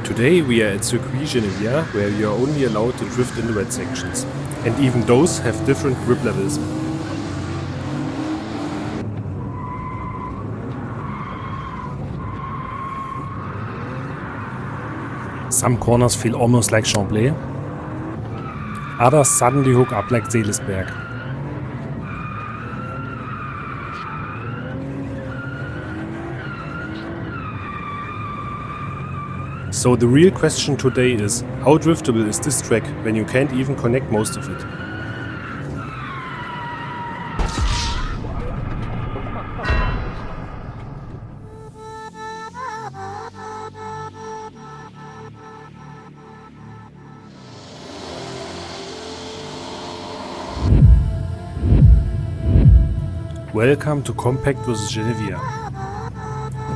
Today we are at Circuit Chenenvières, where you are only allowed to drift in the wet sections. And even those have different grip levels. Some corners feel almost like Chamblay. Others suddenly hook up like Seelisberg. So the real question today is, how driftable is this track when you can't even connect most of it? Welcome to Compact vs Chenevières.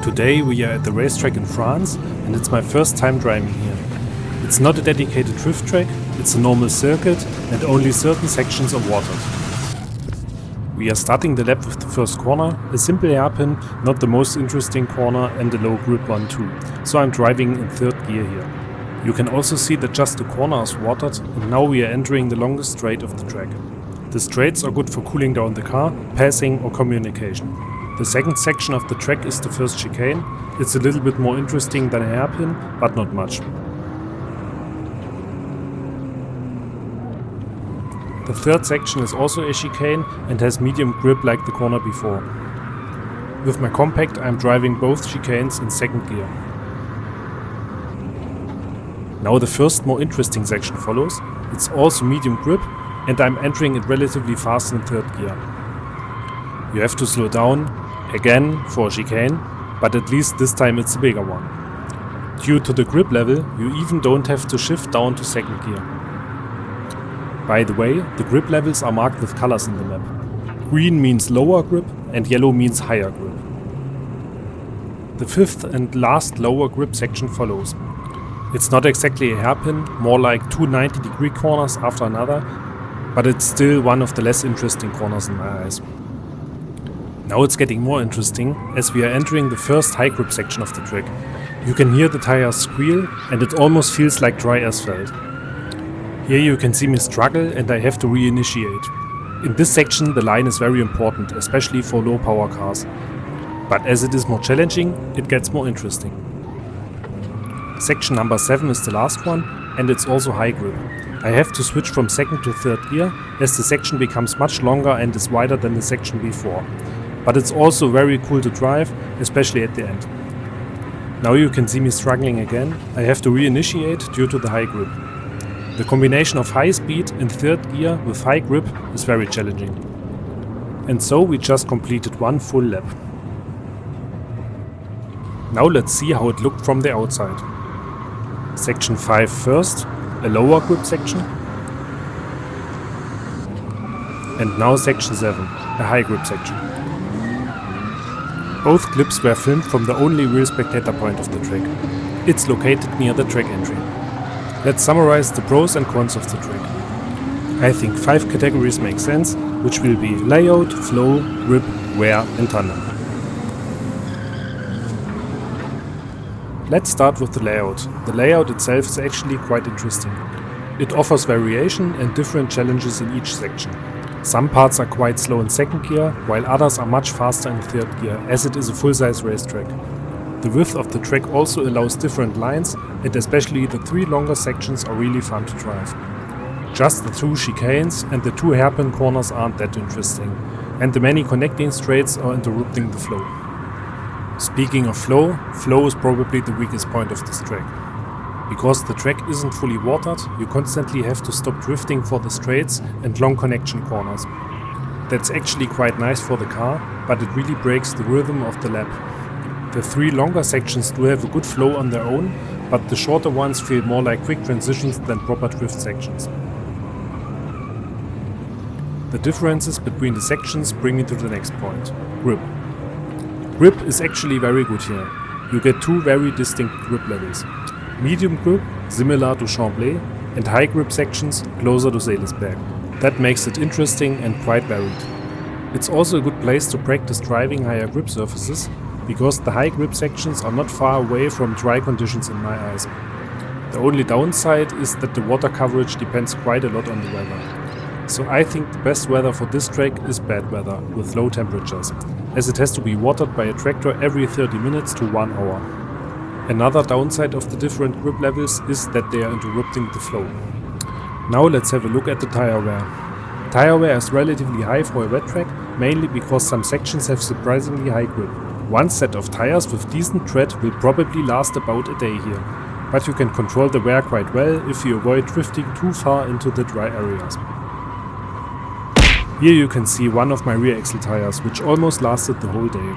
Today we are at the racetrack in France and it's my first time driving here. It's not a dedicated drift track, it's a normal circuit and only certain sections are watered. We are starting the lap with the first corner, a simple hairpin, not the most interesting corner, and a low grip one too, so I'm driving in third gear here. You can also see that just the corner is watered and now we are entering the longest straight of the track. The straights are good for cooling down the car, passing or communication. The second section of the track is the first chicane. It's a little bit more interesting than a hairpin, but not much. The third section is also a chicane and has medium grip like the corner before. With my compact I'm driving both chicanes in second gear. Now the first more interesting section follows. It's also medium grip and I'm entering it relatively fast in third gear. You have to slow down, again for a chicane, but at least this time it's a bigger one. Due to the grip level, you even don't have to shift down to second gear. By the way, the grip levels are marked with colors in the map. Green means lower grip and yellow means higher grip. The fifth and last lower grip section follows. It's not exactly a hairpin, more like two 90-degree corners after another, but it's still one of the less interesting corners in my eyes. Now it's getting more interesting as we are entering the first high grip section of the track. You can hear the tires squeal and it almost feels like dry asphalt. Here you can see me struggle and I have to reinitiate. In this section the line is very important, especially for low power cars. But as it is more challenging, it gets more interesting. Section number 7 is the last one and it's also high grip. I have to switch from second to third gear as the section becomes much longer and is wider than the section before. But it's also very cool to drive, especially at the end. Now you can see me struggling again. I have to reinitiate due to the high grip. The combination of high speed in third gear with high grip is very challenging. And so we just completed one full lap. Now let's see how it looked from the outside. Section 5 first, a lower grip section. And now section 7, a high grip section. Both clips were filmed from the only real spectator point of the track. It's located near the track entry. Let's summarize the pros and cons of the track. I think 5 categories make sense, which will be layout, flow, grip, wear and tandem. Let's start with the layout. The layout itself is actually quite interesting. It offers variation and different challenges in each section. Some parts are quite slow in second gear, while others are much faster in third gear, as it is a full-size racetrack. The width of the track also allows different lines, and especially the 3 longer sections are really fun to drive. Just the 2 chicanes and the 2 hairpin corners aren't that interesting, and the many connecting straights are interrupting the flow. Speaking of flow, flow is probably the weakest point of this track. Because the track isn't fully watered, you constantly have to stop drifting for the straights and long connection corners. That's actually quite nice for the car, but it really breaks the rhythm of the lap. The 3 longer sections do have a good flow on their own, but the shorter ones feel more like quick transitions than proper drift sections. The differences between the sections bring me to the next point, grip. Grip is actually very good here. You get 2 very distinct grip levels. Medium grip, similar to Chamblay, and high grip sections, closer to Seelisberg. That makes it interesting and quite varied. It's also a good place to practice driving higher grip surfaces, because the high grip sections are not far away from dry conditions in my eyes. The only downside is that the water coverage depends quite a lot on the weather. So I think the best weather for this track is bad weather, with low temperatures, as it has to be watered by a tractor every 30 minutes to 1 hour. Another downside of the different grip levels is that they are interrupting the flow. Now let's have a look at the tire wear. Tire wear is relatively high for a wet track, mainly because some sections have surprisingly high grip. One set of tires with decent tread will probably last about a day here, but you can control the wear quite well if you avoid drifting too far into the dry areas. Here you can see one of my rear axle tires, which almost lasted the whole day.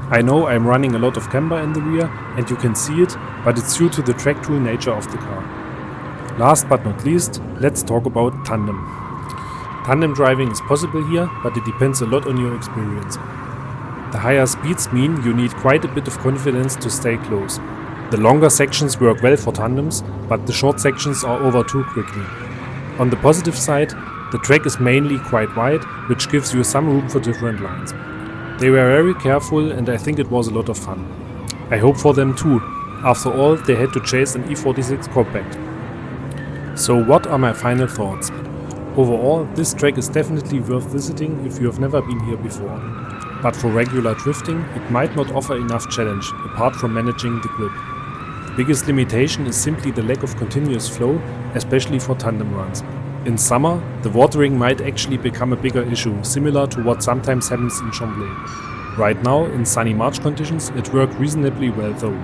I know I'm running a lot of camber in the rear and you can see it, but it's due to the track tool nature of the car. Last but not least, let's talk about tandem. Tandem driving is possible here, but it depends a lot on your experience. The higher speeds mean you need quite a bit of confidence to stay close. The longer sections work well for tandems, but the short sections are over too quickly. On the positive side, the track is mainly quite wide, which gives you some room for different lines. They were very careful and I think it was a lot of fun. I hope for them too. After all, they had to chase an E46 compact. So what are my final thoughts? Overall, this track is definitely worth visiting if you have never been here before. But for regular drifting, it might not offer enough challenge, apart from managing the grip. The biggest limitation is simply the lack of continuous flow, especially for tandem runs. In summer, the watering might actually become a bigger issue, similar to what sometimes happens in Chambly. Right now, in sunny March conditions, it worked reasonably well though.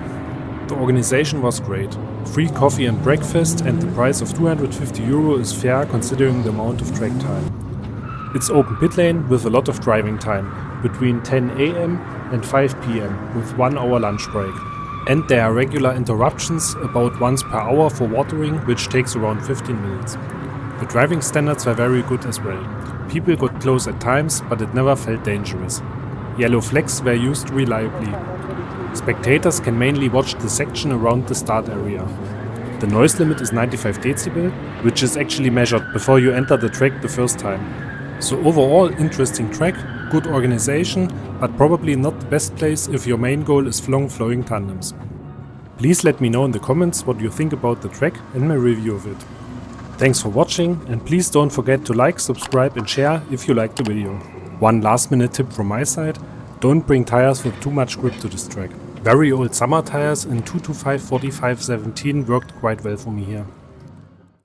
The organization was great. Free coffee and breakfast, and the price of €250 is fair considering the amount of track time. It's open pit lane with a lot of driving time, between 10 AM and 5 PM with 1 hour lunch break. And there are regular interruptions, about once per hour for watering, which takes around 15 minutes. The driving standards were very good as well. People got close at times, but it never felt dangerous. Yellow flags were used reliably. Spectators can mainly watch the section around the start area. The noise limit is 95 decibel, which is actually measured before you enter the track the first time. So overall, interesting track, good organization, but probably not the best place if your main goal is long flowing tandems. Please let me know in the comments what you think about the track and my review of it. Thanks for watching, and please don't forget to like, subscribe and share if you liked the video. One last minute tip from my side, don't bring tires with too much grip to this track. Very old summer tires in 225 45 17 worked quite well for me here.